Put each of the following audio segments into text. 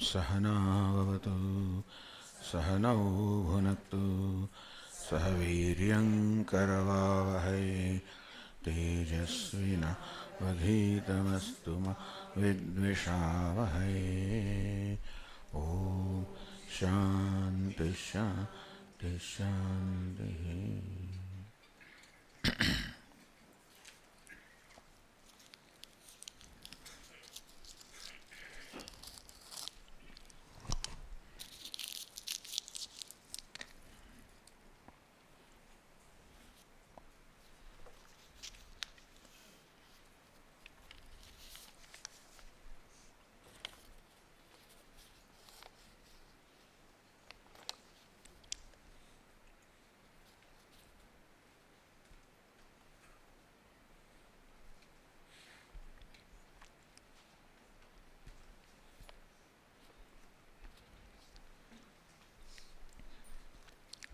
सहनावतु सहनौ भुनक्तु सह वीर्यङ्करवावहै तेजस्विनावधीतमस्तु मा विद्विषावहै। ॐ शान्ति शान्ति शान्तिः।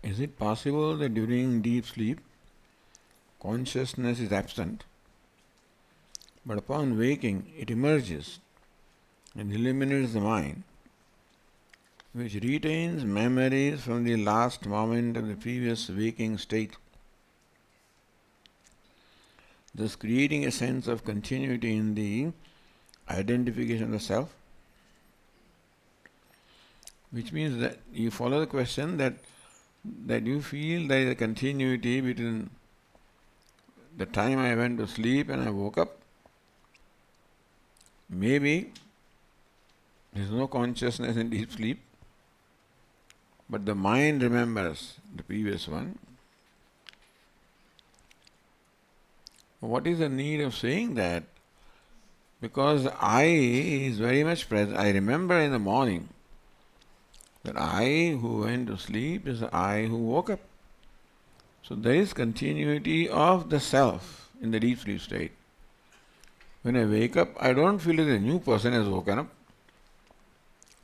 Is it possible that during deep sleep, consciousness is absent, but upon waking it emerges and illuminates the mind, which retains memories from the last moment of the previous waking state, thus creating a sense of continuity in the identification of the self? Which means that you follow the question that you feel there is a continuity between the time I went to sleep and I woke up. Maybe there is no consciousness in deep sleep, but the mind remembers the previous one. What is the need of saying that? Because I is very much present. I remember in the morning that I who went to sleep is I who woke up. So there is continuity of the self in the deep sleep state. When I wake up, I don't feel that a new person has woken up.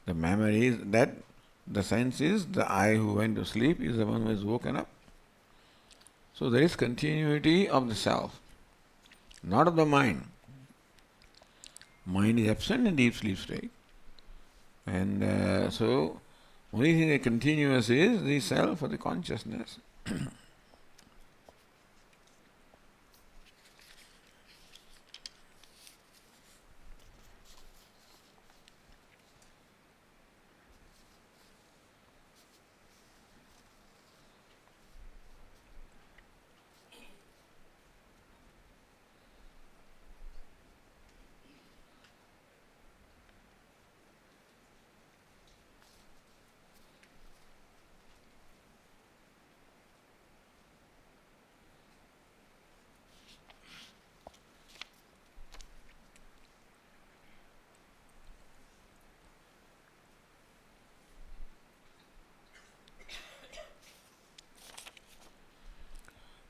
The memory is that, the sense is the I who went to sleep is the one who has woken up. So there is continuity of the self, not of the mind. Mind is absent in deep sleep state. And so only thing that continuous is the self or the consciousness.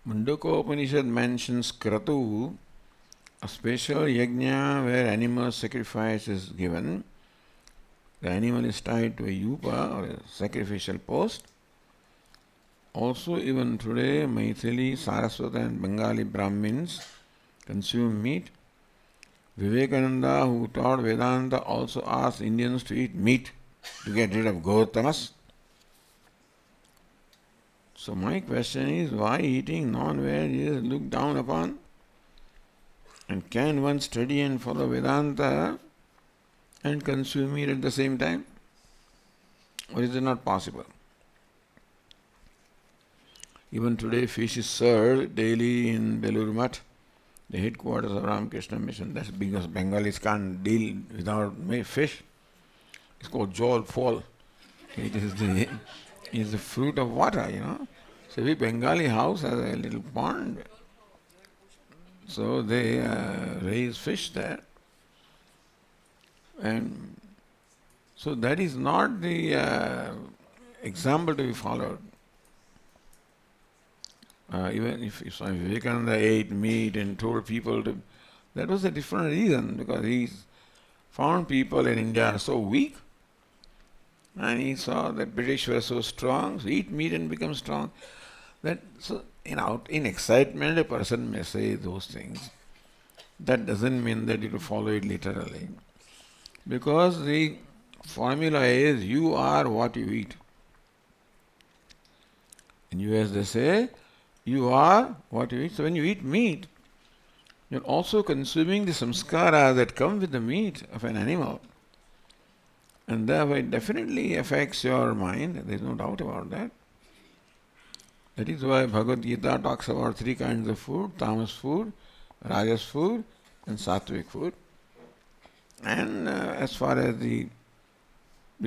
Mundakopanishad mentions Kratu, a special yajna where animal sacrifice is given. The animal is tied to a yupa or a sacrificial post. Also, even today, Maithili, Saraswati and Bengali Brahmins consume meat. Vivekananda, who taught Vedanta, also asked Indians to eat meat to get rid of Gautamas. So my question is, why eating non-veg is looked down upon? And can one study and follow Vedanta and consume meat at the same time? Or is it not possible? Even today fish is served daily in Belur Math, the headquarters of Ramakrishna Mission. That's because Bengalis can't deal without fish. It's called jol fall. It is the fruit of water, So every Bengali house has a little pond. So they raise fish there. And so that is not the example to be followed. Even if Swami Vivekananda ate meat and told people to, that was a different reason, because he found people in India so weak, and he saw that British were so strong, so eat meat and become strong. In excitement a person may say those things. That doesn't mean that you follow it literally. Because the formula is you are what you eat. In US they say you are what you eat. So when you eat meat, you're also consuming the samskara that come with the meat of an animal. And therefore it definitely affects your mind, there's no doubt about that. That is why Bhagavad Gita talks about three kinds of food: tamas food, rajas food, and sattvic food. And as far as the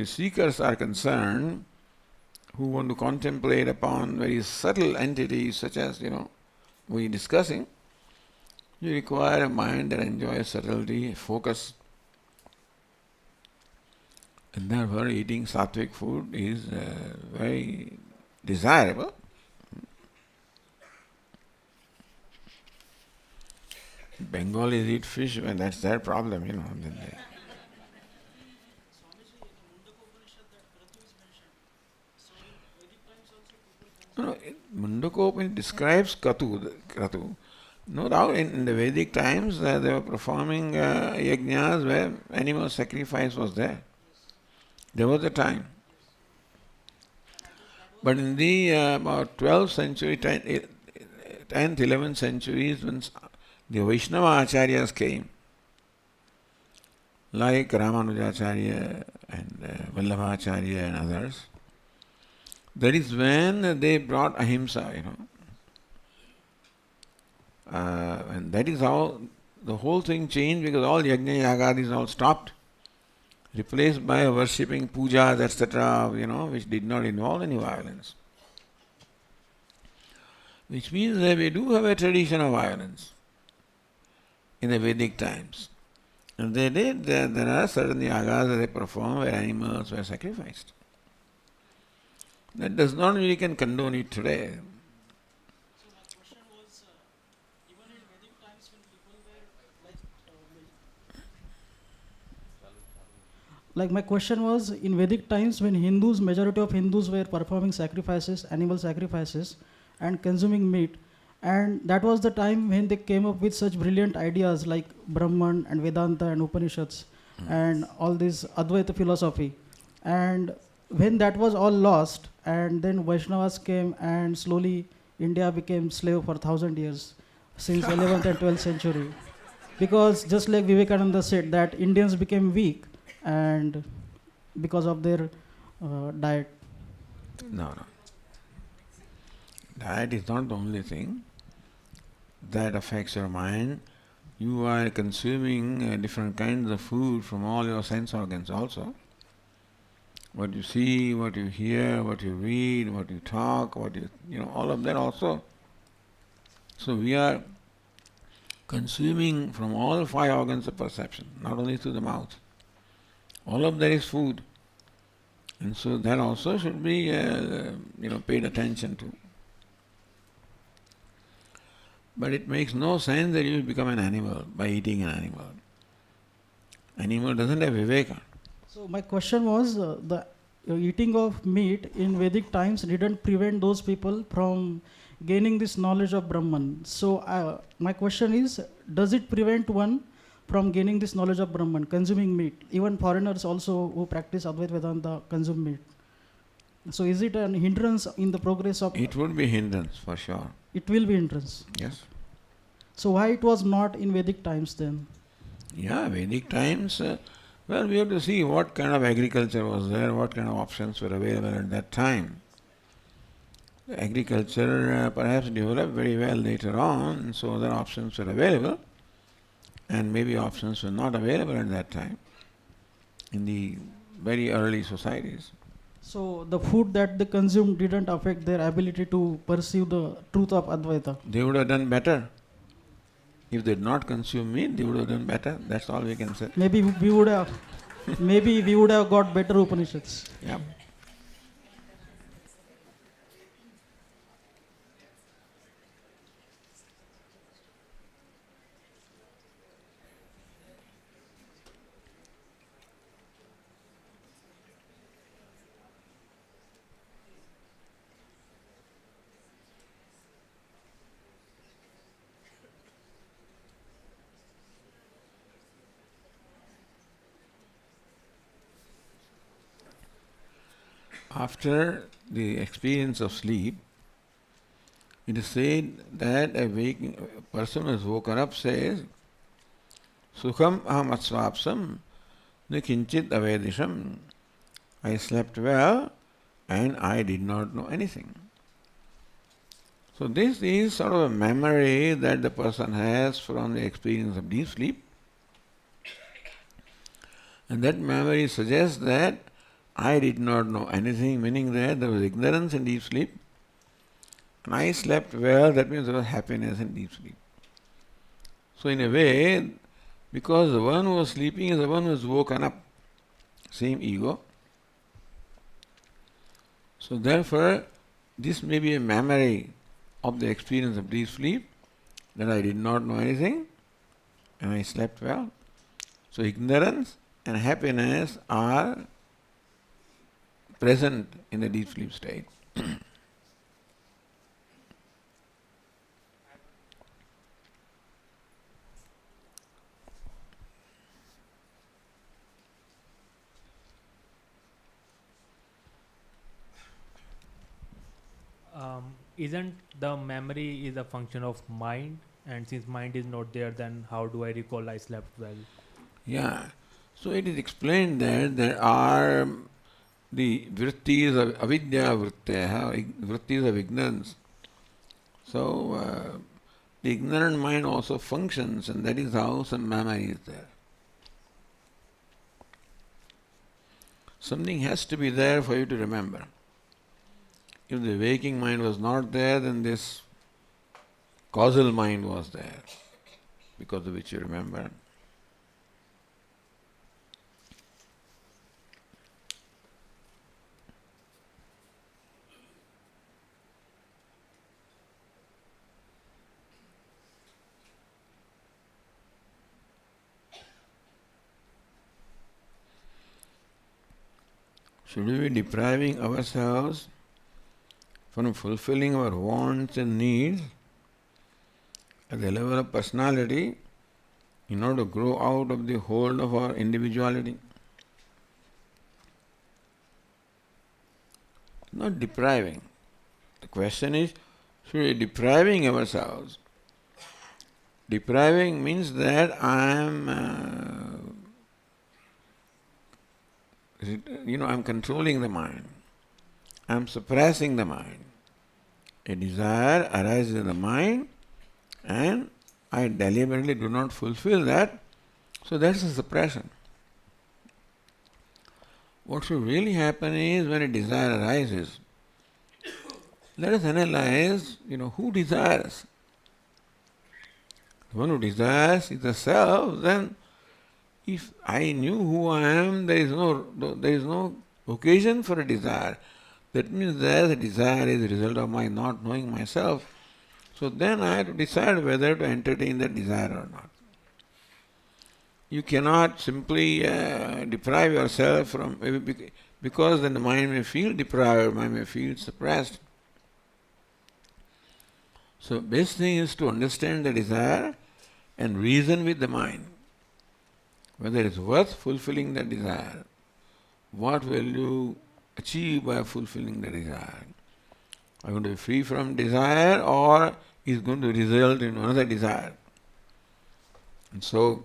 seekers are concerned, who want to contemplate upon very subtle entities such as, we discussing, you require a mind that enjoys subtlety, focus. And therefore eating sattvic food is very desirable. Bengalis eat fish, and that's their problem, No, Mundakopan describes Kratu. No doubt in the Vedic times they were performing yajnas where animal sacrifice was there. There was a time. But in the about 12th century, 10th, 11th centuries, when the Vaishnava Acharyas came, like Ramanujacharya and Vallabhacharya and others, that is when they brought ahimsa, and that is how the whole thing changed, because all yajna yagadis all stopped, replaced by worshipping pujas, etc., which did not involve any violence. Which means that we do have a tradition of violence in the Vedic times. And they did, there are certain yagas that they perform where animals were sacrificed. That does not mean we can condone it today. So my question was, even in Vedic times when people were like my question was, in Vedic times when majority of Hindus were performing sacrifices, animal sacrifices, and consuming meat, and that was the time when they came up with such brilliant ideas like Brahman and Vedanta and Upanishads and all this Advaita philosophy. And when that was all lost, and then Vaishnavas came, and slowly India became slave for 1,000 years since 11th and 12th century. Because just like Vivekananda said, that Indians became weak and because of their diet. No. Diet is not the only thing that affects your mind. You are consuming different kinds of food from all your sense organs also. What you see, what you hear, what you read, what you talk, all of that also. So we are consuming from all five organs of perception, not only through the mouth. All of that is food. And so that also should be, paid attention to. But it makes no sense that you become an animal by eating an animal. Animal doesn't have viveka. So my question was, the eating of meat in Vedic times didn't prevent those people from gaining this knowledge of Brahman. So my question is, does it prevent one from gaining this knowledge of Brahman, consuming meat? Even foreigners also who practice Advaita Vedanta consume meat. So is it an hindrance in the progress of... It would be hindrance for sure. It will be hindrance. Yes. So why it was not in Vedic times then? Yeah, Vedic times, we have to see what kind of agriculture was there, what kind of options were available at that time. Agriculture perhaps developed very well later on, and so other options were available, and maybe options were not available at that time in the very early societies. So the food that they consumed didn't affect their ability to perceive the truth of Advaita? They would have done better. If they did not consume meat, they would have done better. That's all we can say. Maybe we would have got better Upanishads. Yeah. After the experience of sleep, it is said that a person who is woken up says, Sukham aham atsvapsam nikinchit avedisham. I slept well and I did not know anything. So this is sort of a memory that the person has from the experience of deep sleep. And that memory suggests that I did not know anything, meaning that there was ignorance in deep sleep. And I slept well, that means there was happiness in deep sleep. So in a way, because the one who was sleeping is the one who was woken up, same ego. So therefore, this may be a memory of the experience of deep sleep, that I did not know anything and I slept well. So ignorance and happiness are present in the deep sleep state. Isn't the memory is a function of mind? And since mind is not there, then how do I recall I slept well? Yeah. So it is explained that there are the vrittis of avidya vritteha, vrittis of ignorance. So the ignorant mind also functions, and that is how some memory is there. Something has to be there for you to remember. If the waking mind was not there, then this causal mind was there, because of which you remember. Should we be depriving ourselves from fulfilling our wants and needs at the level of personality in order to grow out of the hold of our individuality? Not depriving. The question is, should we be depriving ourselves? Depriving means that I'm controlling the mind. I'm suppressing the mind. A desire arises in the mind and I deliberately do not fulfill that, so that's a suppression. What should really happen is, when a desire arises, let us analyze, who desires. The one who desires is the self. Then if I knew who I am, there is no occasion for a desire. That means that the desire is a result of my not knowing myself. So then I have to decide whether to entertain that desire or not. You cannot simply deprive yourself from, because then the mind may feel deprived, mind may feel suppressed. So best thing is to understand the desire and reason with the mind, whether it's worth fulfilling the desire. What will you achieve by fulfilling the desire? Are you going to be free from desire, or is going to result in another desire? And so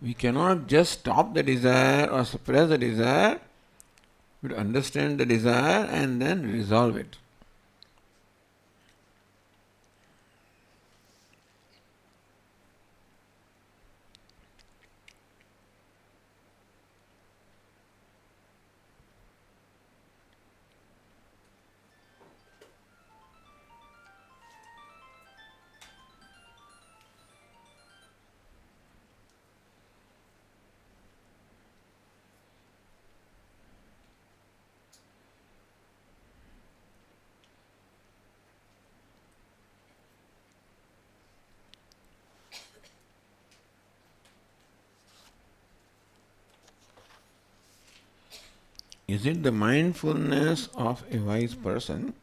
we cannot just stop the desire or suppress the desire. We have to understand the desire and then resolve it. Is it the mindfulness of a wise person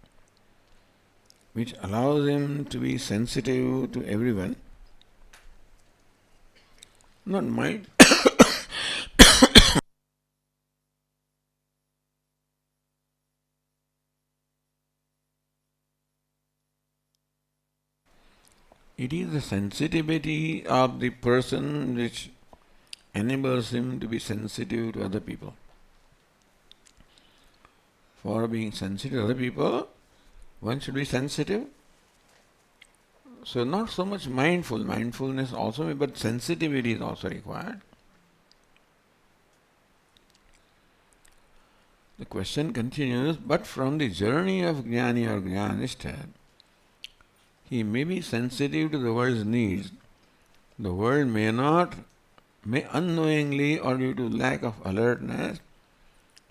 which allows him to be sensitive to everyone? Not mind. It is the sensitivity of the person which enables him to be sensitive to other people. For being sensitive to other people, one should be sensitive. So not so much mindfulness also, but sensitivity is also required. The question continues, but from the journey of Jnani or Jnanistha, he may be sensitive to the world's needs. The world may unknowingly or due to lack of alertness,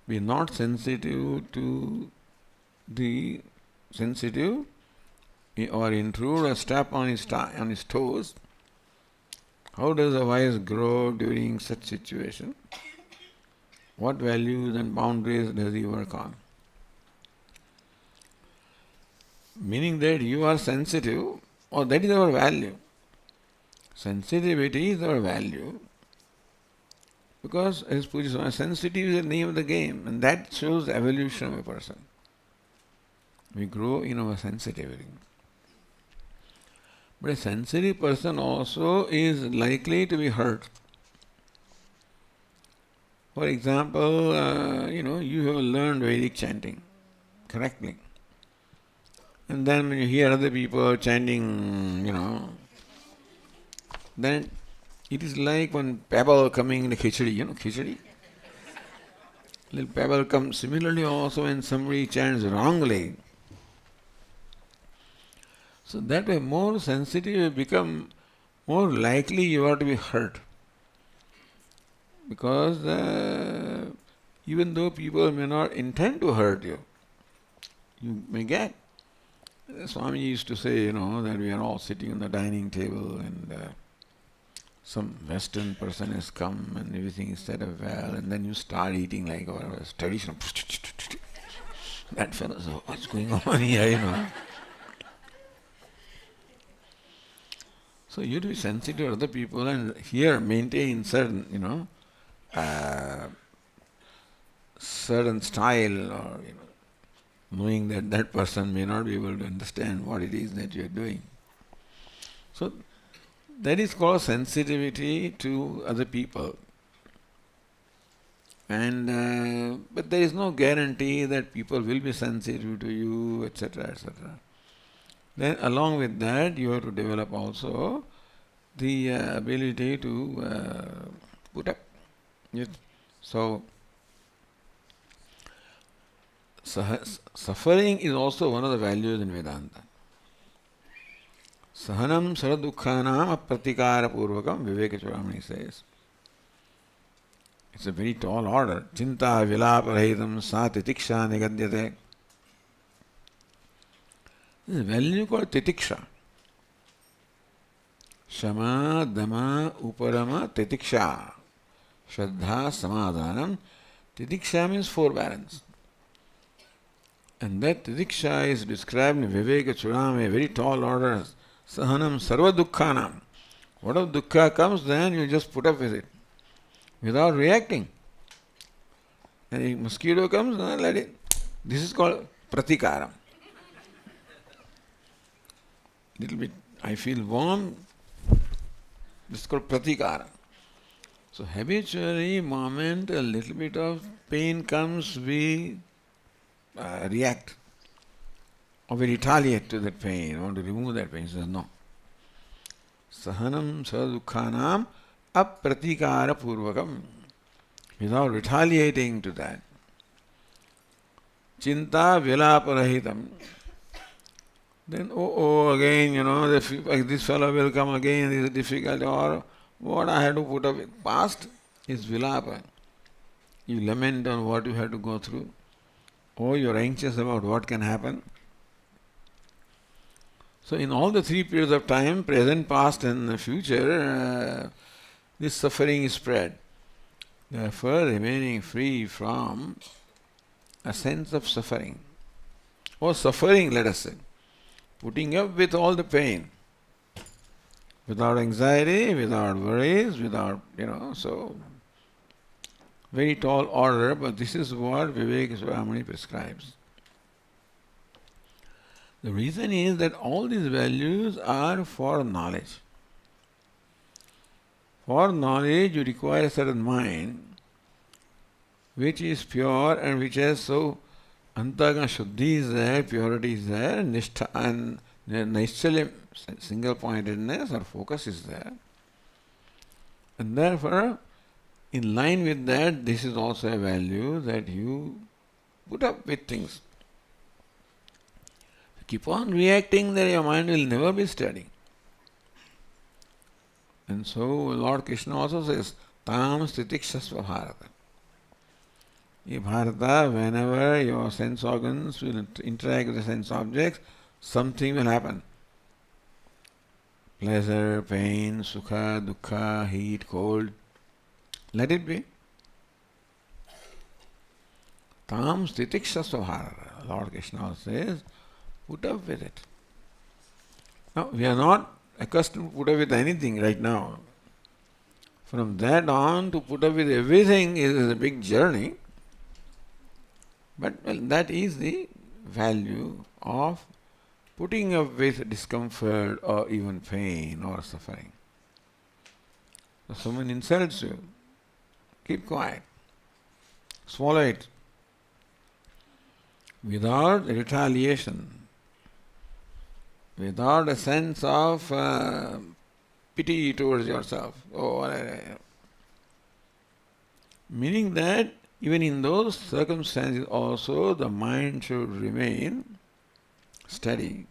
be not sensitive to the sensitive or intrude or step on his toes. How does a wise grow during such situation? What values and boundaries does he work on? Meaning that you are sensitive, or that is our value. Sensitivity is our value. Because, as Puja Swami, sensitive is the name of the game, and that shows the evolution of a person. We grow in our sensitivity. But a sensitive person also is likely to be hurt. For example, you have learned Vedic chanting correctly. And then when you hear other people chanting, then it is like one pebble coming in the khichdi, khichdi. Little pebble comes. Similarly also when somebody chants wrongly. So that way more sensitive you become, more likely you are to be hurt. Because even though people may not intend to hurt you, you may get. Swami used to say, that we are all sitting on the dining table and some Western person has come and everything is set up well, and then you start eating like our traditional. That fellow says, what's going on here, So you have to be sensitive to other people and here maintain certain, certain style or, knowing that that person may not be able to understand what it is that you are doing. So that is called sensitivity to other people. And but there is no guarantee that people will be sensitive to you, etc., etc. Then along with that, you have to develop also the ability to put up. Yes. So suffering is also one of the values in Vedanta. Sahanam saradukhanam apratikara purvakam, Viveka Chudamani says. It's a very tall order. Chinta vilaparahitam sa titiksha nigadyate. This is a value called titiksha. Shama, dama, uparama, titiksha. Shraddha, samadhanam. Titiksha means forbearance. And that titiksha is described in Viveka Chudamani, a very tall order. Sahanam sarva dukkhanam. Whatever dukkha comes, then you just put up with it without reacting. And a mosquito comes, let it. This is called pratikaram. Little bit, I feel warm. This is called pratikara. So habitually, moment a little bit of pain comes, we react. Or we retaliate to that pain, want to remove that pain. He says, no. Sahanam sadukhanam apratikara purvakam. Without retaliating to that. Chinta vilaparahitam. Then, again, this fellow will come again, this is difficult, or what I had to put up with. Past is vilapa. You lament on what you had to go through. Or you're anxious about what can happen. So in all the three periods of time, present, past and future, this suffering is spread. Therefore, remaining free from a sense of suffering. Or suffering, let us say. Putting up with all the pain. Without anxiety, without worries, without, so very tall order, but this is what Viveka Chudamani prescribes. The reason is that all these values are for knowledge. For knowledge you require a certain mind which is pure and which has so antagana shuddhi is there, purity is there, nishtha and naishchalyam, single pointedness or focus is there. And therefore, in line with that, this is also a value that you put up with things. Keep on reacting, then your mind will never be steady. And so Lord Krishna also says, Tam stitikshasva bharata. In Bharata, whenever your sense organs will interact with the sense objects, something will happen. Pleasure, pain, sukha, dukkha, heat, cold. Let it be. Tam stitikshasva bharata. Lord Krishna says, put up with it. Now, we are not accustomed to put up with anything right now. From that on to put up with everything is a big journey. But well, that is the value of putting up with discomfort or even pain or suffering. So someone insults you, keep quiet. Swallow it. Without retaliation, without a sense of pity towards yourself. Meaning that even in those circumstances also the mind should remain steady.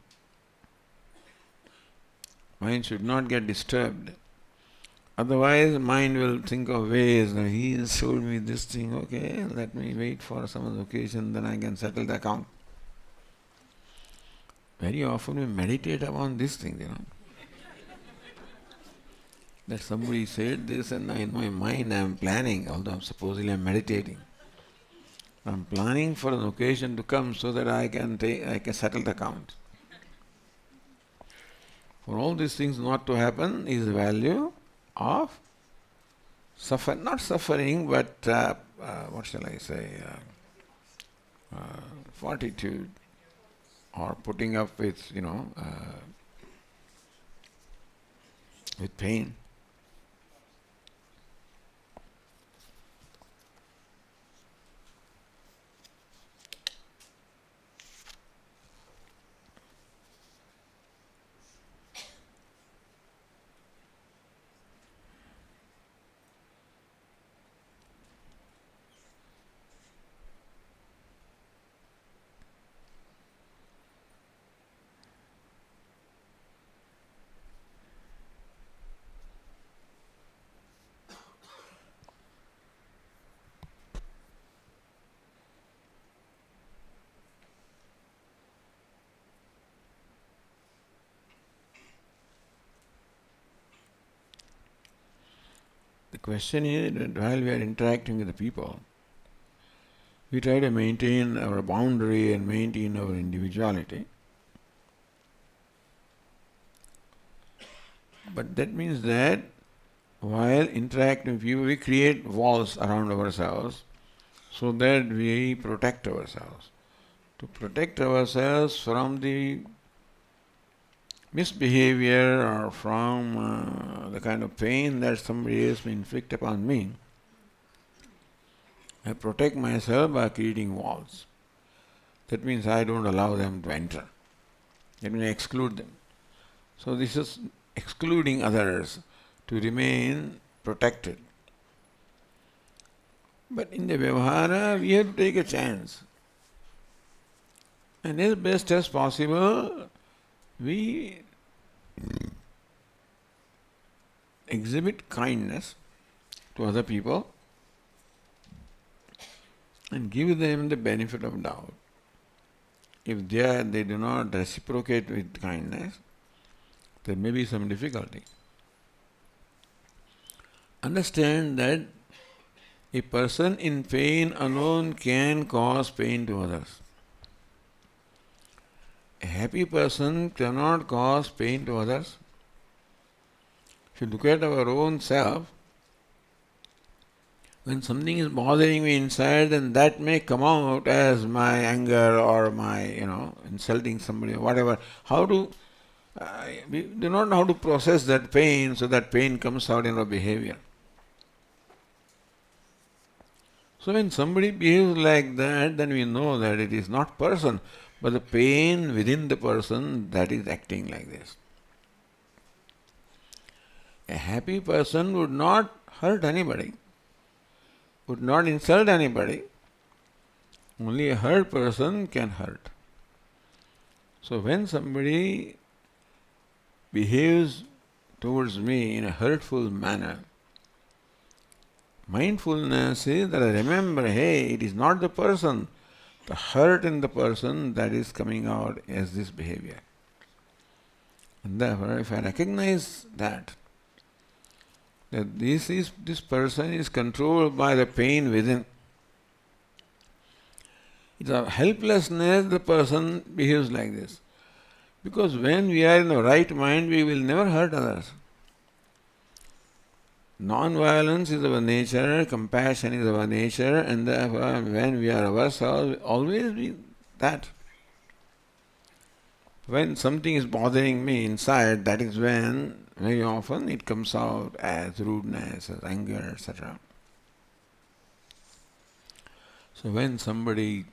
Mind should not get disturbed. Otherwise mind will think of ways that he has showed me this thing, okay, let me wait for some other occasion, then I can settle the account. Very often we meditate upon this thing, that somebody said this and in my mind I am planning, although supposedly I am meditating. I am planning for an occasion to come so that I can settle the account. For all these things not to happen is the value of not suffering, but what shall I say, fortitude, or putting up with, with pain. The question is that while we are interacting with the people, we try to maintain our boundary and maintain our individuality. But that means that while interacting with people, we create walls around ourselves so that we protect ourselves. To protect ourselves from the misbehavior or from the kind of pain that somebody else may inflict upon me, I protect myself by creating walls. That means I don't allow them to enter. That means I exclude them. So this is excluding others to remain protected. But in the Vyavahara, we have to take a chance. And as best as possible, we exhibit kindness to other people and give them the benefit of doubt. If they do not reciprocate with kindness, there may be some difficulty. Understand that a person in pain alone can cause pain to others. A happy person cannot cause pain to others. If you look at our own self, When something is bothering me inside, then that may come out as my anger or my, insulting somebody or whatever. We do not know how to process that pain, so that pain comes out in our behavior. So when somebody behaves like that, then we know that it is not person, but the pain within the person that is acting like this. A happy person would not hurt anybody, would not insult anybody. Only a hurt person can hurt. So when somebody behaves towards me in a hurtful manner, mindfulness is that I remember, hey, it is not the person, the hurt in the person that is coming out as this behavior. And therefore, if I recognize that this person is controlled by the pain within, it's a helplessness the person behaves like this. Because when we are in the right mind, we will never hurt others. Non-violence is our nature, compassion is our nature, and therefore when we are ourselves, always be that. When something is bothering me inside, that is when very often it comes out as rudeness, as anger, etc. So when somebody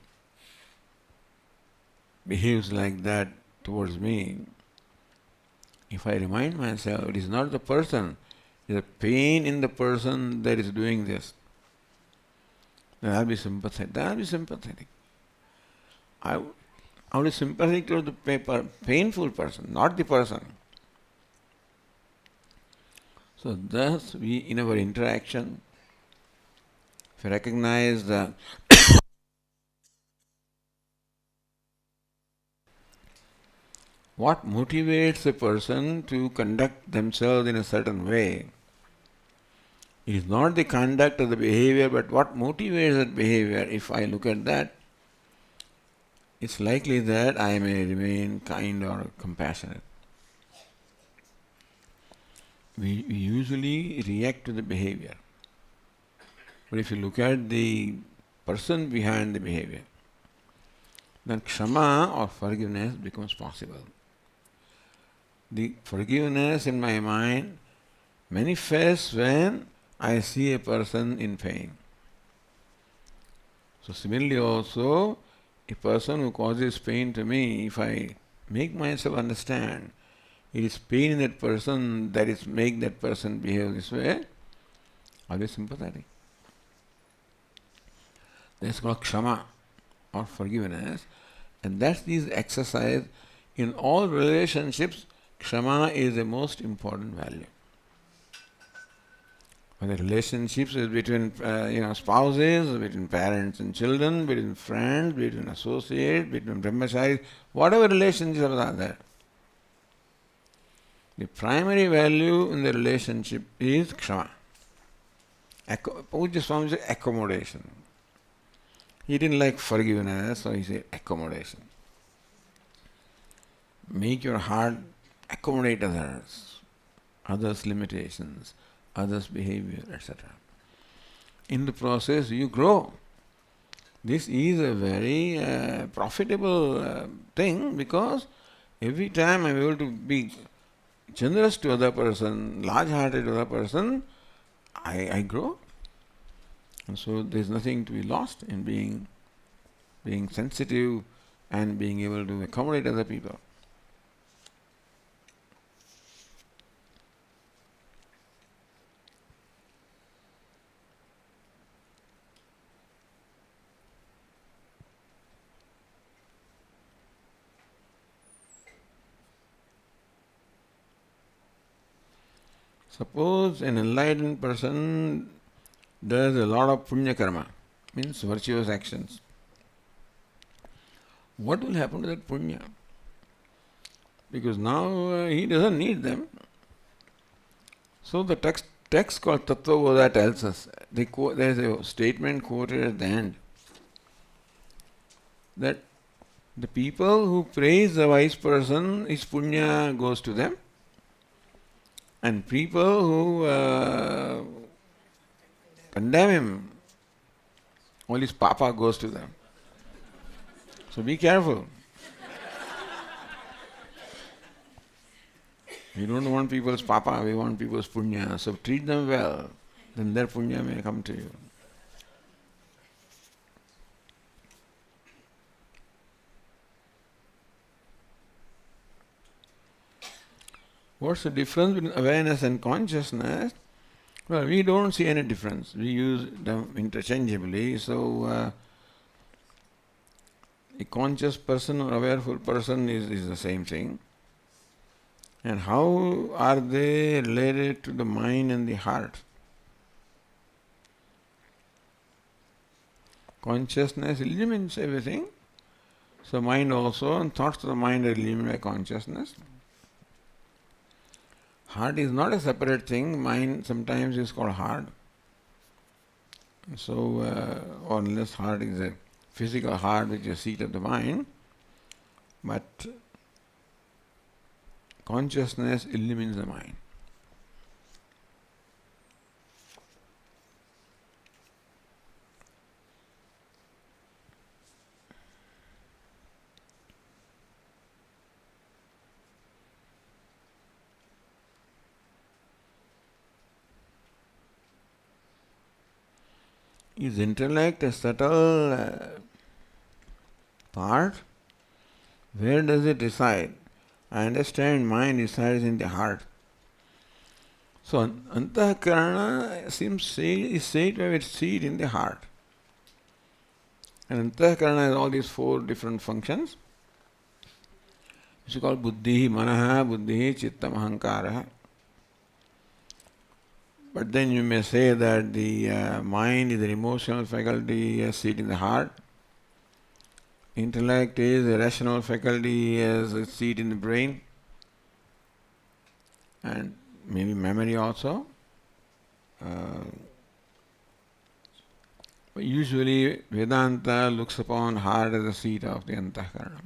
behaves like that towards me, if I remind myself it is not the person, it is the pain in the person that is doing this, then I'll be sympathetic. I will be sympathetic to the painful person, not the person. So thus we, in our interaction, if we recognize the what motivates a person to conduct themselves in a certain way, it is not the conduct or the behavior, but what motivates that behavior. If I look at that, it's likely that I may remain kind or compassionate. We usually react to the behavior. But if you look at the person behind the behavior, then kshama or forgiveness becomes possible. The forgiveness in my mind manifests when I see a person in pain. So similarly also, a person who causes pain to me, if I make myself understand it is pain in that person that is make that person behave this way, I'll be sympathetic. That's called kshama or forgiveness, and that's this exercise. In all relationships, kshama is the most important value. Whether relationships is between spouses, between parents and children, between friends, between associates, between brahmacharis, whatever relationships are there. The primary value in the relationship is kshama. Pujya Swami said accommodation. He didn't like forgiveness, so he said accommodation. Make your heart accommodate others' limitations, others' behavior, etc. In the process, you grow. This is a very profitable thing, because every time I'm able to be generous to other person, large-hearted to other person, I grow. And so there's nothing to be lost in being sensitive and being able to accommodate other people. Suppose an enlightened person does a lot of punya karma, means virtuous actions. What will happen to that punya? Because now he doesn't need them. So the text called Tattva Bodha tells us, there is a statement quoted at the end, that the people who praise the wise person, his punya goes to them, and people who condemn him. All his papa goes to them. So be careful. We don't want people's papa, we want people's punya. So treat them well, then their punya may come to you. What's the difference between awareness and consciousness? Well, we don't see any difference. We use them interchangeably. So, a conscious person or awareful person is the same thing. And how are they related to the mind and the heart? Consciousness illumines everything. So mind also, and thoughts of the mind are illuminated by consciousness. Heart is not a separate thing. Mind sometimes is called heart. So, or unless heart is a physical heart which is the seat of the mind, but consciousness illumines the mind. Is intellect a subtle part? Where does it reside? I understand mind resides in the heart. So Antakarana is said to have its seat in the heart. And Antakarana has all these 4 different functions, which is called Buddhi, Manaha, Buddhi, Chittam, Ahankaraha. But then you may say that the mind is an emotional faculty, has seat in the heart. Intellect is a rational faculty, has a seat in the brain. And maybe memory also. But usually Vedanta looks upon heart as the seat of the Antakarana.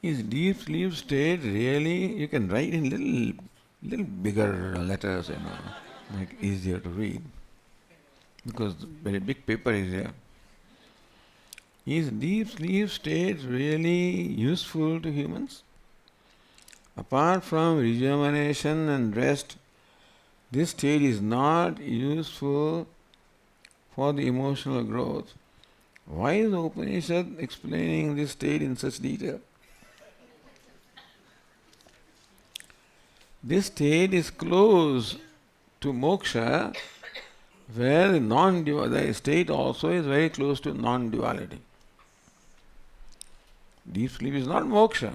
Is deep sleep state really, you can write in little bigger letters, make it easier to read. Because very big paper is here. Is deep sleep state really useful to humans? Apart from rejuvenation and rest, this state is not useful for the emotional growth. Why is the Upanishad explaining this state in such detail? This state is close to moksha, where the state also is very close to non-duality. Deep sleep is not moksha,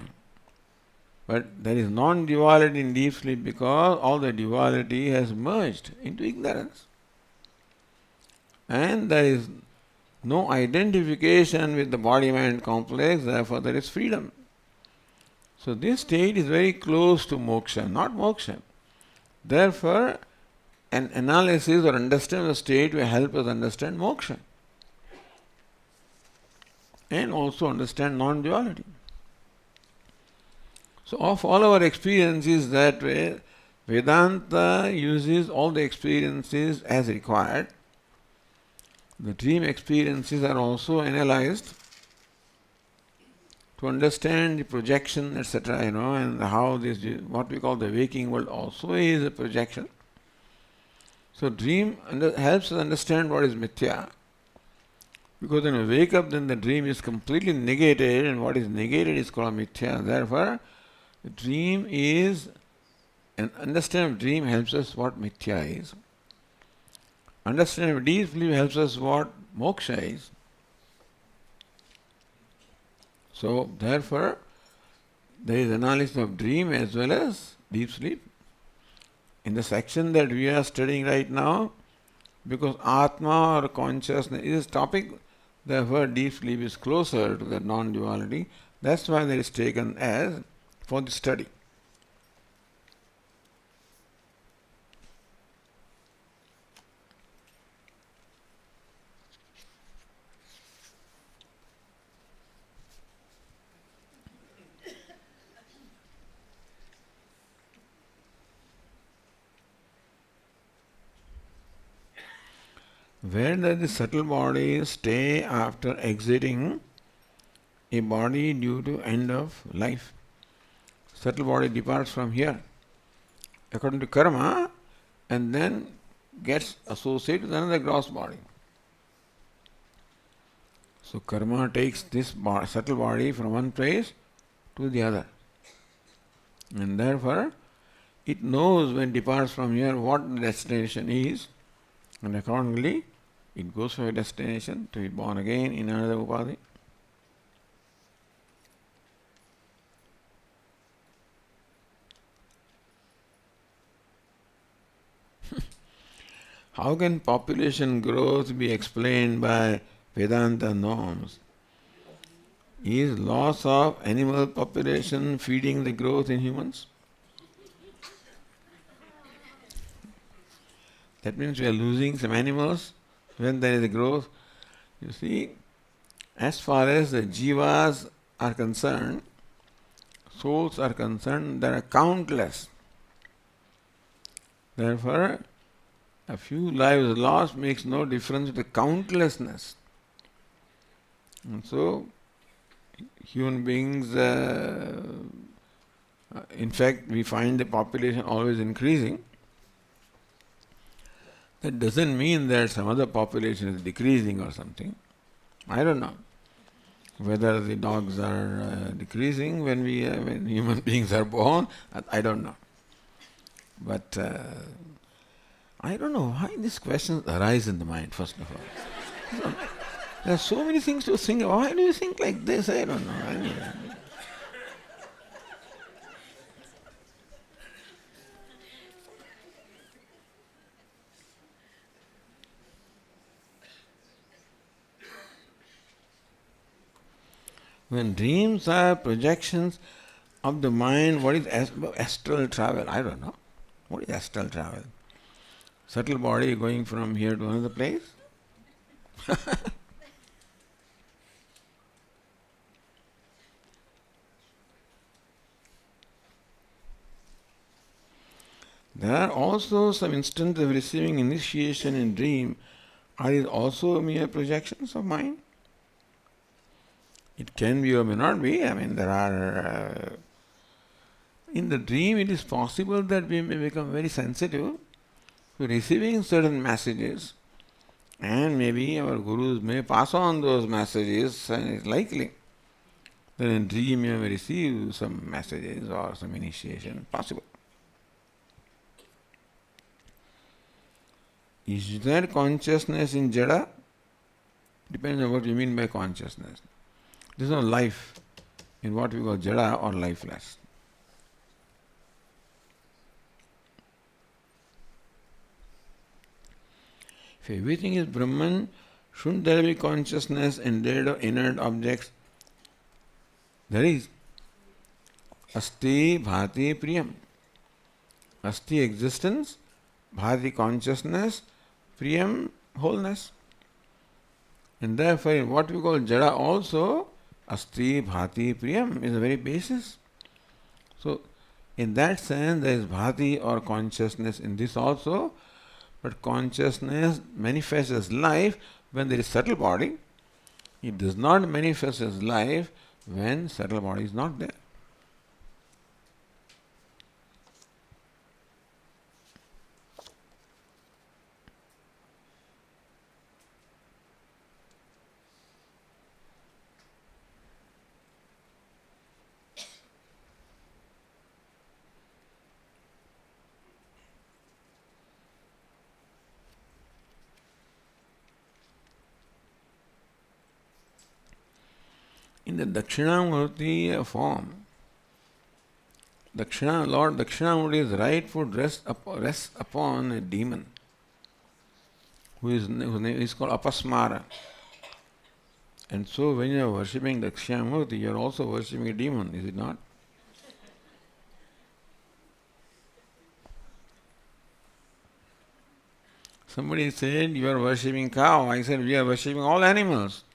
but there is non-duality in deep sleep because all the duality has merged into ignorance. And there is no identification with the body-mind complex, therefore there is freedom. So this state is very close to moksha, not moksha. Therefore, an analysis or understanding of the state will help us understand moksha and also understand non-duality. So of all our experiences that way, Vedanta uses all the experiences as required. The dream experiences are also analyzed to understand the projection, etc., and how this, what we call the waking world also is a projection. So dream helps us understand what is mithya. Because when we wake up, then the dream is completely negated, and what is negated is called mithya. Therefore, the dream is, an understanding of dream helps us what mithya is. Understanding of deep sleep helps us what moksha is. So, therefore, there is analysis of dream as well as deep sleep. In the section that we are studying right now, because Atma or consciousness is a topic, therefore deep sleep is closer to the non-duality. That's why that is taken as for the study. Where does the subtle body stay after exiting a body due to end of life? Subtle body departs from here according to karma and then gets associated with another gross body. So karma takes this subtle body from one place to the other. And therefore, it knows when it departs from here what the destination is, and accordingly, it goes for a destination to be born again in another upadhi. How can population growth be explained by Vedanta norms? Is loss of animal population feeding the growth in humans? That means we are losing some animals when there is a growth. You see, as far as the jivas are concerned, souls are concerned, there are countless. Therefore, a few lives lost makes no difference to the countlessness. And so, human beings, in fact, we find the population always increasing. That doesn't mean that some other population is decreasing or something. I don't know whether the dogs are decreasing when human beings are born. I don't know. But I don't know why these questions arise in the mind, first of all. There are so many things to think about. Why do you think like this? I don't know. When dreams are projections of the mind, what is astral travel? I don't know. What is astral travel? Subtle body going from here to another place? There are also some instances of receiving initiation in dream. Are these also mere projections of mind? It can be or may not be. I mean, there are... in the dream, it is possible that we may become very sensitive to receiving certain messages, and maybe our gurus may pass on those messages, and it's likely that in dream you may receive some messages or some initiation. Possible. Is there consciousness in Jada? Depends on what you mean by consciousness. There is no life in what we call Jada or lifeless. If everything is Brahman, shouldn't there be consciousness in dead or inert objects? There is. Asti bhati priyam. Asti existence, bhati consciousness, priyam wholeness. And therefore, in what we call Jada also, asti bhati priyam is the very basis. So, in that sense, there is bhati or consciousness in this also, but consciousness manifests as life when there is subtle body. It does not manifest as life when subtle body is not there. In the Dakshinamurti form, Lord Dakshinamurti's right foot rests upon a demon whose name is called Apasmara. And so when you are worshipping Dakshinamurti, you are also worshipping a demon, is it not? Somebody said, you are worshipping cow. I said, we are worshipping all animals.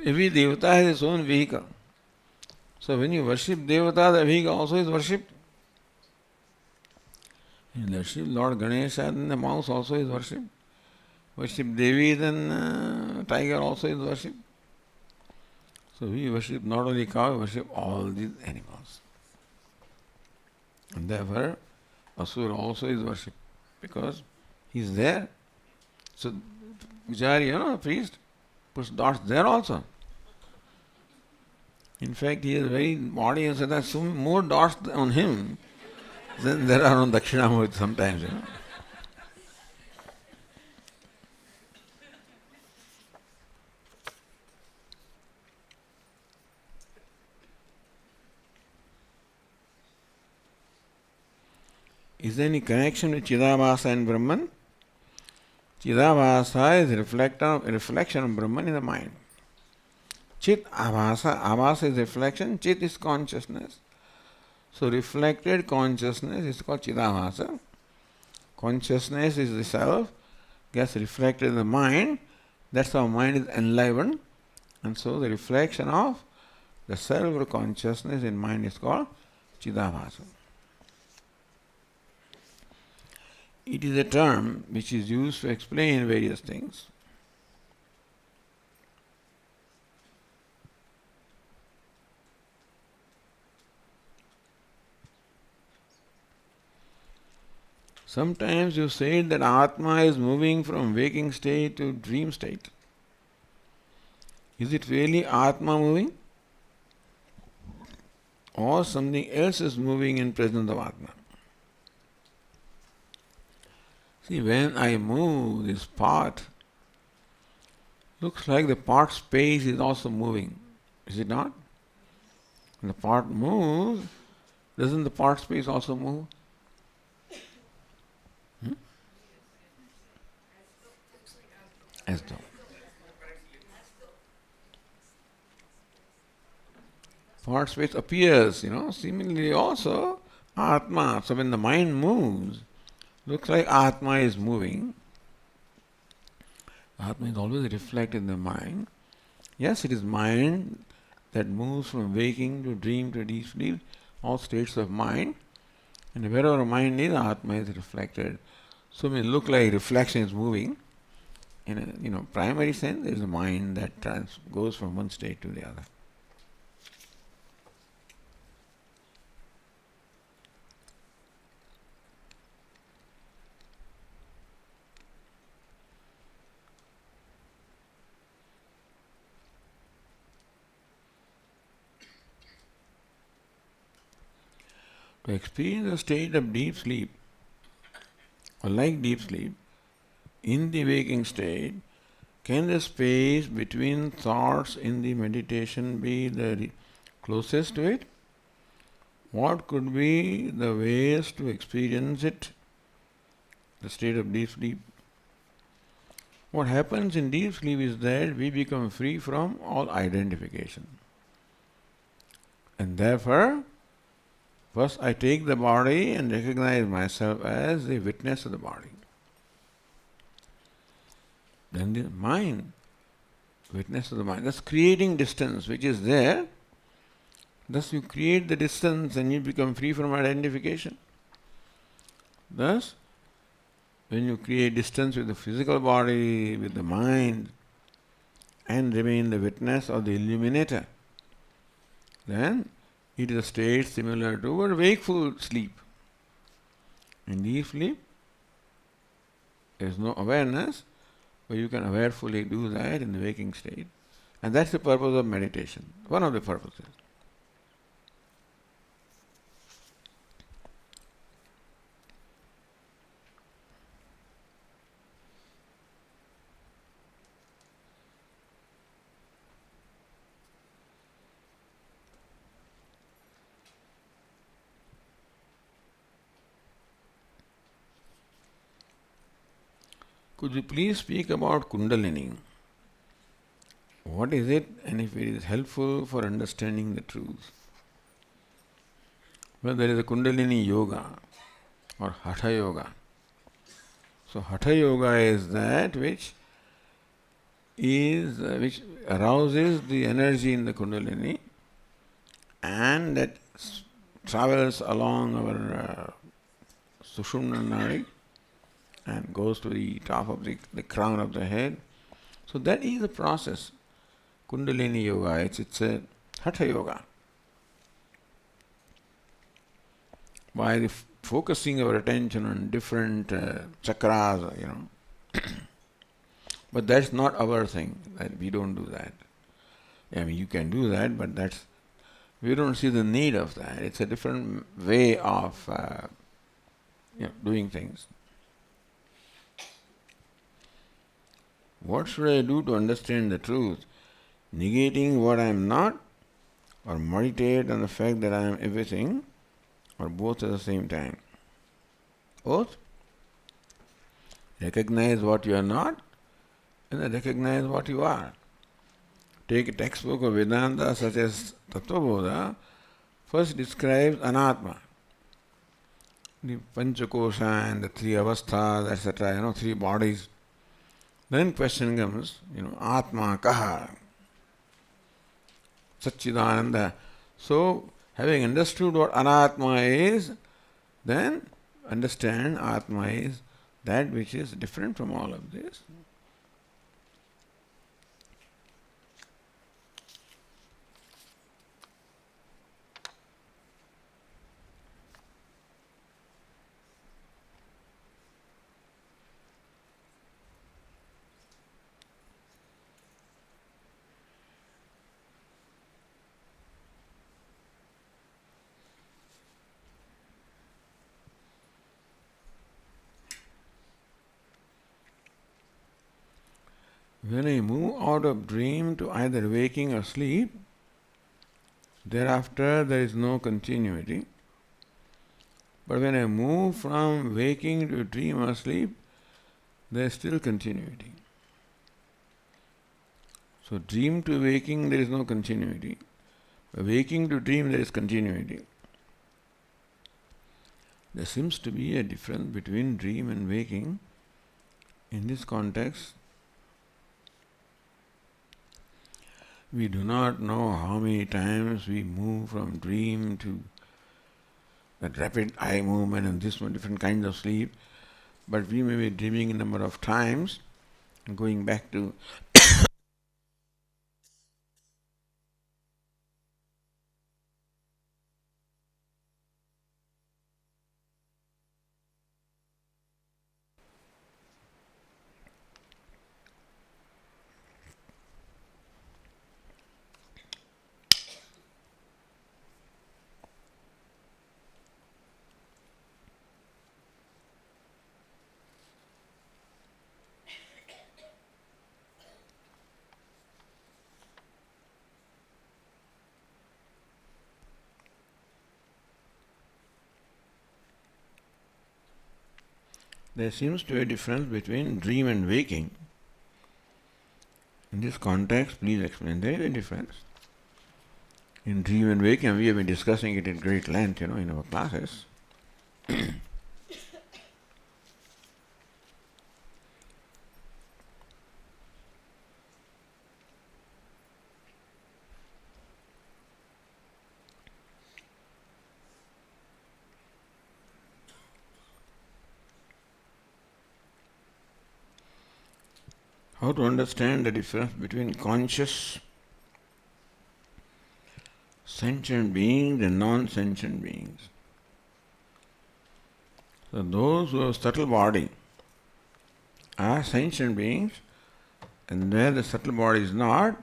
Every devata has its own vehicle. So when you worship devata, the vehicle also is worshipped. You worship Lord Ganesha, then the mouse also is worshipped. worship Devi, then tiger also is worshipped. So we worship not only cow, we worship all these animals. And therefore, Asura also is worshipped because he is there. So Vijari, priest, puts dots there also. In fact, he is very body and so there are so more dots on him than there are on Dakshinamurti sometimes. Is there any connection with Chidabhasa and Brahman? Chidabhasa is a reflection of Brahman in the mind. Chit Abhasa, Abhasa is reflection, Chit is consciousness. So reflected consciousness is called Chidabhasa. Consciousness is the self, gets reflected in the mind, that's how mind is enlivened. And so the reflection of the self or consciousness in mind is called Chidabhasa. It is a term which is used to explain various things. Sometimes you say that Atma is moving from waking state to dream state. Is it really Atma moving? Or something else is moving in presence of Atma? See, when I move this part, looks like the part space is also moving. Is it not? When the part moves, doesn't the part space also move? As though. Part space appears, seemingly also Atma. So when the mind moves, looks like Atma is moving. Atma is always reflected in the mind. Yes, it is mind that moves from waking to dream to deep sleep, all states of mind. And wherever mind is, Atma is reflected. So it may look like reflection is moving. In a primary sense, there is a mind that goes from one state to the other. To experience a state of deep sleep, or like deep sleep, in the waking state, can the space between thoughts in the meditation be the closest to it? What could be the ways to experience it, the state of deep sleep? What happens in deep sleep is that we become free from all identification. And therefore, first I take the body and recognize myself as the witness of the body. Then the mind, witness of the mind, thus creating distance which is there. Thus you create the distance and you become free from identification. Thus, when you create distance with the physical body, with the mind, and remain the witness of the illuminator, then it is a state similar to a wakeful sleep. In deep sleep, there is no awareness, but you can awarefully do that in the waking state. And that's the purpose of meditation, one of the purposes. Could you please speak about Kundalini? What is it, and if it is helpful for understanding the truth? Well, there is a Kundalini Yoga or Hatha Yoga. So Hatha Yoga is that which arouses the energy in the Kundalini and that travels along our Sushumna Nadi and goes to the top of the crown of the head. So that is the process. Kundalini Yoga, it's a Hatha Yoga. By focusing our attention on different chakras, But that's not our thing. We don't do that. I mean, you can do that, but we don't see the need of that. It's a different way of doing things. What should I do to understand the truth? Negating what I am not, or meditate on the fact that I am everything, or both at the same time? Both. Recognize what you are not, and then recognize what you are. Take a textbook of Vedanta such as Tattvabodha, first describes anatma, the panchakosha and the three avasthas, etc., three bodies. Then question comes, atma kaha, Satchidananda. So, having understood what anatma is, then understand atma is that which is different from all of this. When I move out of dream to either waking or sleep, thereafter there is no continuity. But when I move from waking to dream or sleep, there is still continuity. So dream to waking there is no continuity. Waking to dream there is continuity. There seems to be a difference between dream and waking. In this context, we do not know how many times we move from dream to that rapid eye movement and this one different kinds of sleep, but we may be dreaming a number of times and going back to there seems to be a difference between dream and waking. In this context, please explain. There is a difference. In dream and waking, we have been discussing it at great length, in our classes. How to understand the difference between conscious sentient beings and non-sentient beings. So those who have subtle body are sentient beings, and where the subtle body is not,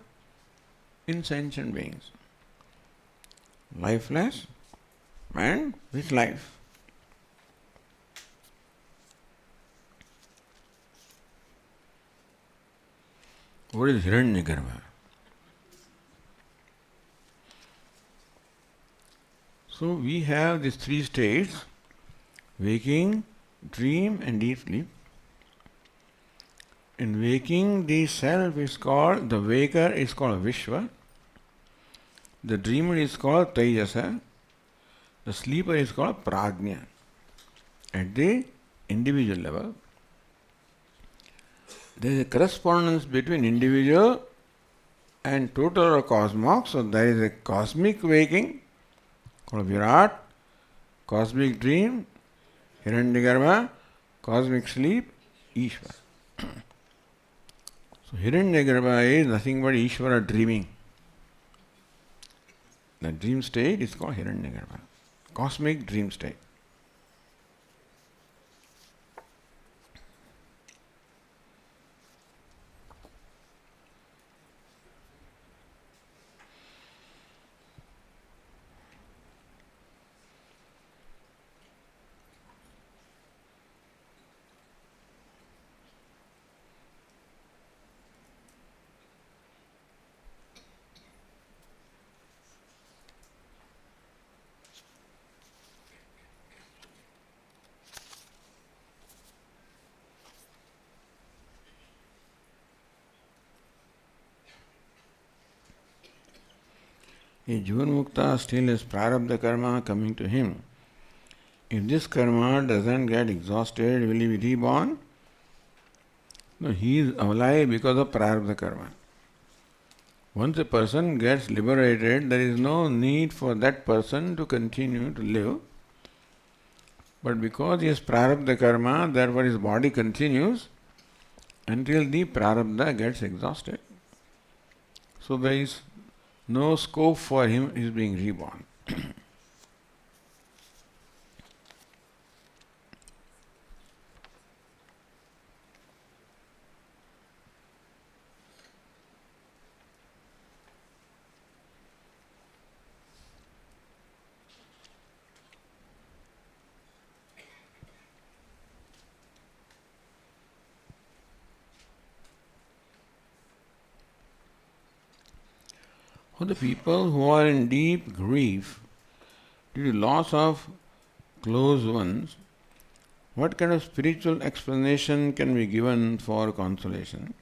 insentient beings. Lifeless and with life. What is Hiranyagarbha? So we have these three states: waking, dream and deep sleep. In waking, the self is called, the waker is called Vishwa, the dreamer is called Tejasa, the sleeper is called Prajna at the individual level. There is a correspondence between individual and total or cosmos. So there is a cosmic waking called Virat, cosmic dream, Hiranyagarbha, cosmic sleep, Ishvara. So Hiranyagarbha is nothing but Ishvara dreaming. The dream state is called Hiranyagarbha, cosmic dream state. A Jivan Mukta still has prarabdha karma coming to him. If this karma doesn't get exhausted, will he be reborn? No, he is alive because of prarabdha karma. Once a person gets liberated, there is no need for that person to continue to live. But because he has prarabdha karma, therefore his body continues until the prarabdha gets exhausted. So there is no scope for him is being reborn. For the people who are in deep grief due to loss of close ones, what kind of spiritual explanation can be given for consolation?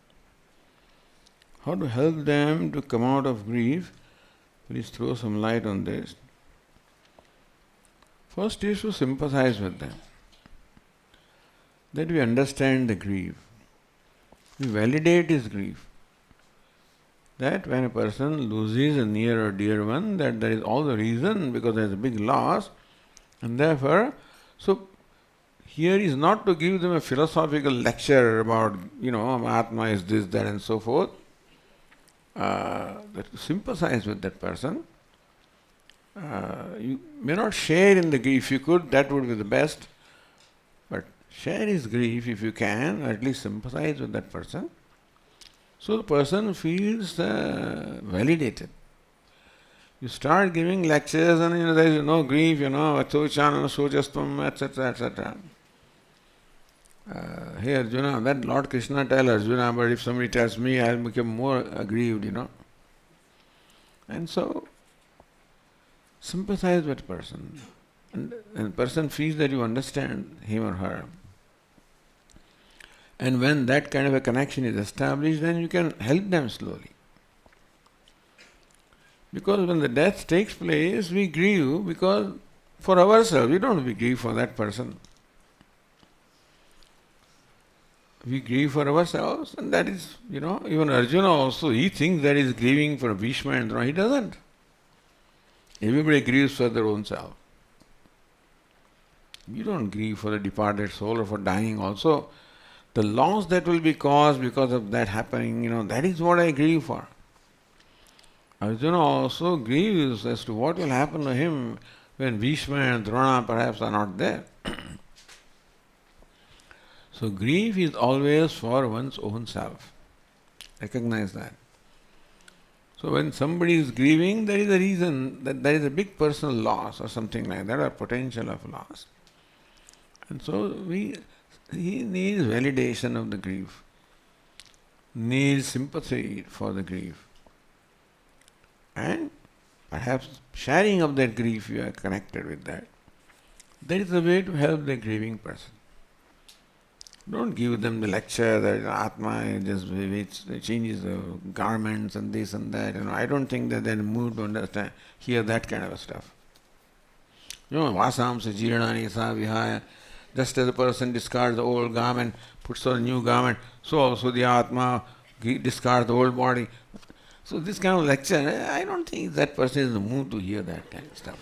How to help them to come out of grief? Please throw some light on this. First is to sympathize with them, that we understand the grief. We validate his grief. That when a person loses a near or dear one, that there is all the reason because there is a big loss, and therefore, so here is not to give them a philosophical lecture about, Atma is this, that, and so forth. That to sympathize with that person. You may not share in the grief. If you could, that would be the best. But share his grief if you can, or at least sympathize with that person. So the person feels validated. You start giving lectures and there is no grief, Achochanana, Sojastvam, etc., etc. Hey Arjuna, that Lord Krishna tell Arjuna, but if somebody tells me, I'll become more aggrieved, And so, sympathize with person. And the person feels that you understand him or her. And when that kind of a connection is established, then you can help them slowly. Because when the death takes place, we grieve because for ourselves, we don't grieve for that person. We grieve for ourselves, and that is, even Arjuna also, he thinks that he is grieving for Bhishma and Drona. He doesn't. Everybody grieves for their own self. You don't grieve for the departed soul or for dying also. The loss that will be caused because of that happening, that is what I grieve for. Arjuna also grieves as to what will happen to him when Bhishma and Drona perhaps are not there. So grief is always for one's own self. Recognize that. So when somebody is grieving, there is a reason that there is a big personal loss or something like that, or potential of loss. And so he needs validation of the grief, needs sympathy for the grief. And perhaps sharing of that grief, you are connected with that. That is the way to help the grieving person. Don't give them the lecture that Atma just changes the garments and this and that. I don't think that they're in the mood to understand, hear that kind of stuff. Vasamsa jiranani sa vihaya. Just as a person discards the old garment, puts on a new garment, so also the Atma discards the old body. So this kind of lecture, I don't think that person is in the mood to hear that kind of stuff.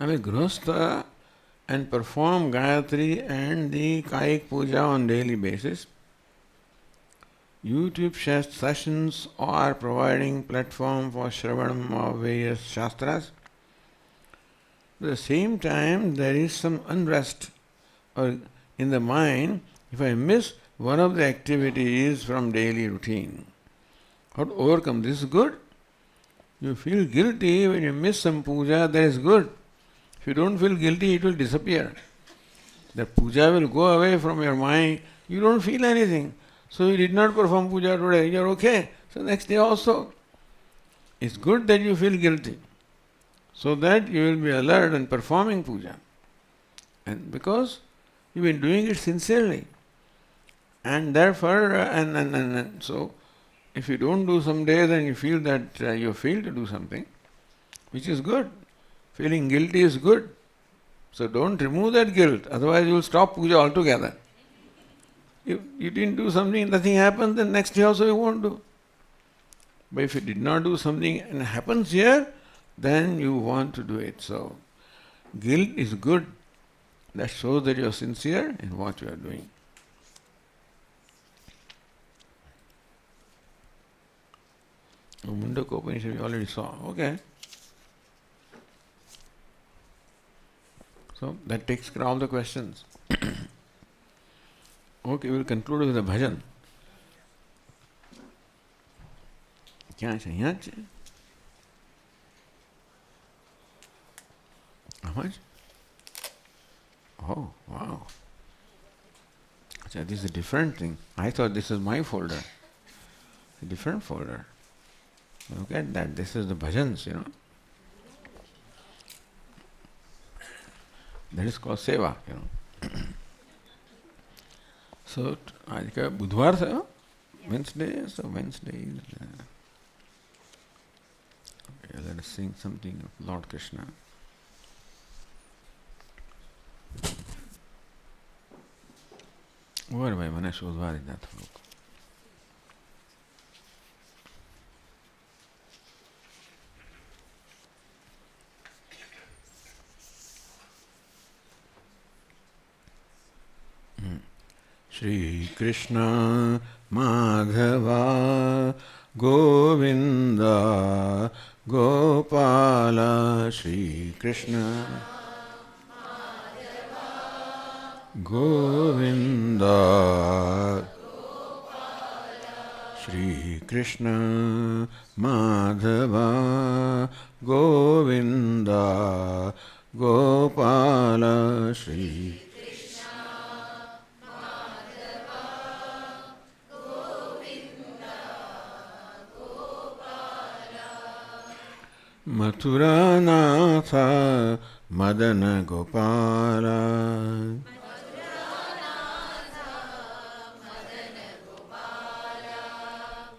I'm a Grihastha and perform Gayatri and the Kayik Puja on daily basis. YouTube sessions are providing platform for Shravanam of various Shastras. At the same time, there is some unrest or in the mind if I miss one of the activities from daily routine. How to overcome this is good. You feel guilty when you miss some puja, that is good. If you don't feel guilty, it will disappear. The puja will go away from your mind. You don't feel anything. So you did not perform puja today, you are okay. So next day also. It's good that you feel guilty. So that you will be alert and performing puja. And because you've been doing it sincerely. And therefore, so if you don't do some day, then you feel that you failed to do something, which is good. Feeling guilty is good. So don't remove that guilt, otherwise you will stop puja altogether. If you didn't do something, nothing happens, then next day also you won't do. But if you did not do something and it happens here, then you want to do it. So guilt is good. That shows that you are sincere in what you are doing. Mundaka Upanishad we already saw. Okay. So that takes care of all the questions. Okay, we will conclude with a bhajan. ક્યાં છે? અહીંયા જ છે? આમાં જ? Oh, wow. This is a different thing. I thought this is my folder. A different folder. Look at that. This is the bhajans, you know. That is called seva, you know. So, आज का बुधवार था, Wednesday. So Wednesday is. Okay, let us sing something of Lord Krishna. Where by મને શોધવા દીધા થોડુંક. Shri Krishna Madhava Govinda Gopala Shri Krishna Govinda Shri Krishna Madhava Govinda Gopala Shri Mathuranatha Madana Gopala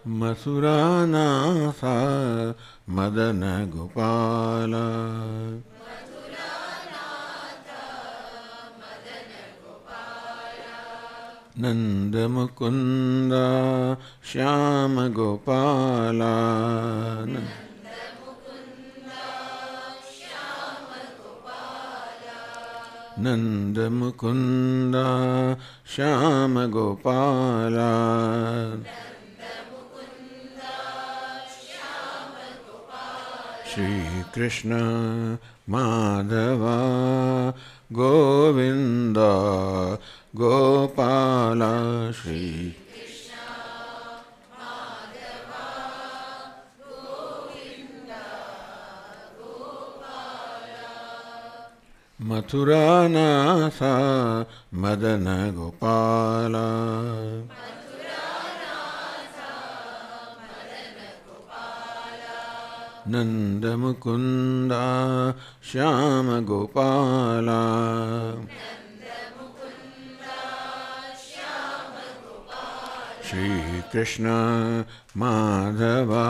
Mathuranatha Madana Gopala Nanda Mukunda Shyama Gopala Nanda Mukunda Shyama Gopala Shri Krishna Madhava Govinda Gopala Shri Mathuranatha Madana Gopala Nanda Mukunda Shyama Gopala Shri Krishna Madhava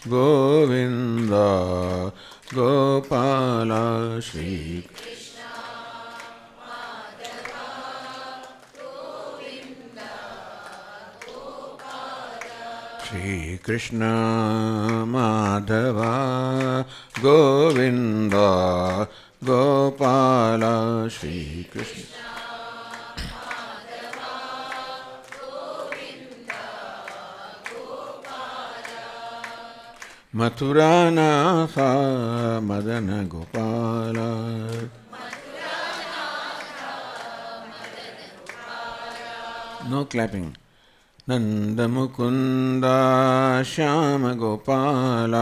Govinda Gopala Shri Shri Krishna Madhava Govinda Gopala Shri Krishna Mathuranath Madana Gopala. No clapping. Nanda Mukunda Shyama Gopala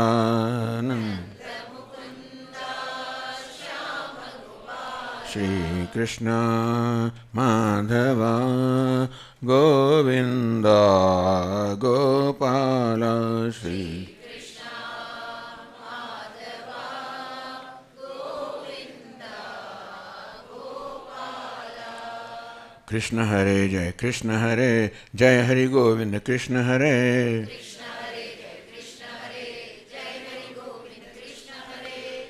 Shri Krishna Madhava Govinda Gopala Shri Krishna Hare Jai Krishna Hare Jai Hari Govinda Krishna Hare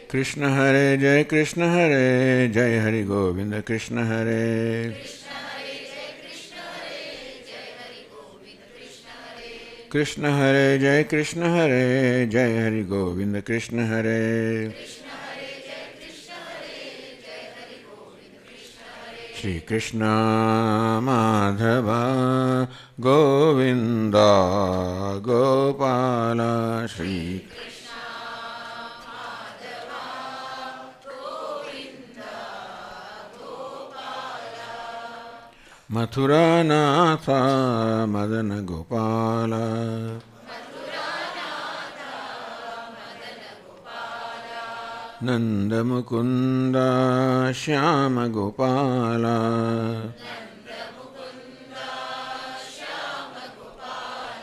Krishna Hare Jai Krishna Hare Jai Hari Govinda Krishna Hare Krishna Hare Jai Krishna Hare Jai Hari Govinda Krishna Hare Shri Krishna Madhava Govinda Gopala Shri Mathuranatha Madana Gopala Nanda Mukunda Shyama Gopala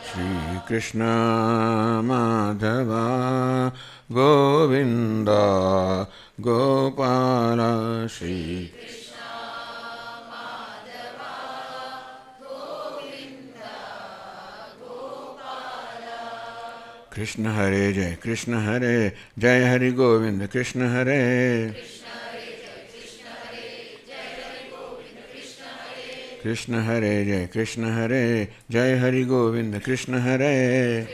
Shri Krishna Madhava Govinda Gopala Shri Krishna Hare Jai Krishna Hare Jai Hari Govinda Krishna Hare Krishna Hare Jai Krishna Hare Jai Hari Govinda Krishna Hare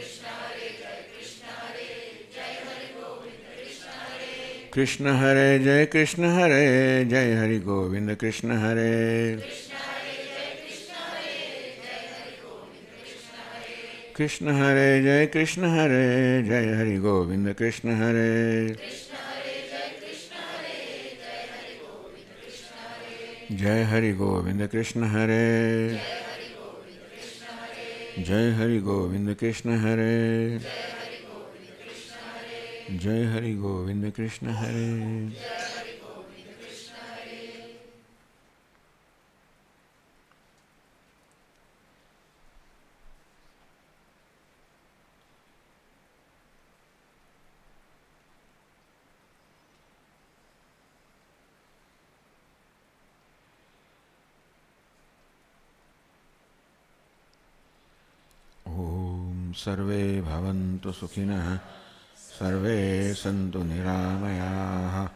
Krishna Hare Jai Krishna Hare Jai Hari Govinda Krishna Hare Krishna Hare Jai Krishna Hare Jai Hari Govinda Krishna Hare Jai Hari Govinda Krishna Hare Jai Hari Govinda Krishna Hare Jai Hari Govinda Krishna Hare Sarve bhavantu sukhinah Sarve santu niramayaha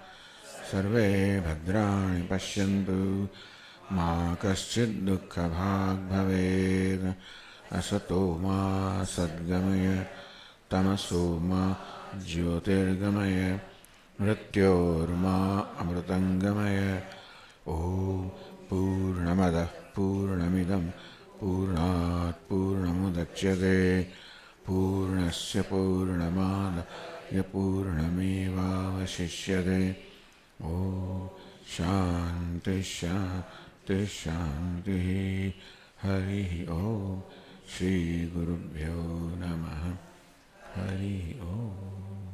Sarve bhadrani pashyantu Ma kaschid dukkha bhag bhaved Asato ma sadgamaya Tamaso ma jyotirgamaya Mrityorma amritangamaya Om Purnamada Purnamidam Purnat Purnamudachyate Purnasya Purnamadaya Purnamevavashishyate Om Shanti Shanti Shanti Hari Om Shri Gurubhyo Namaha Hari Om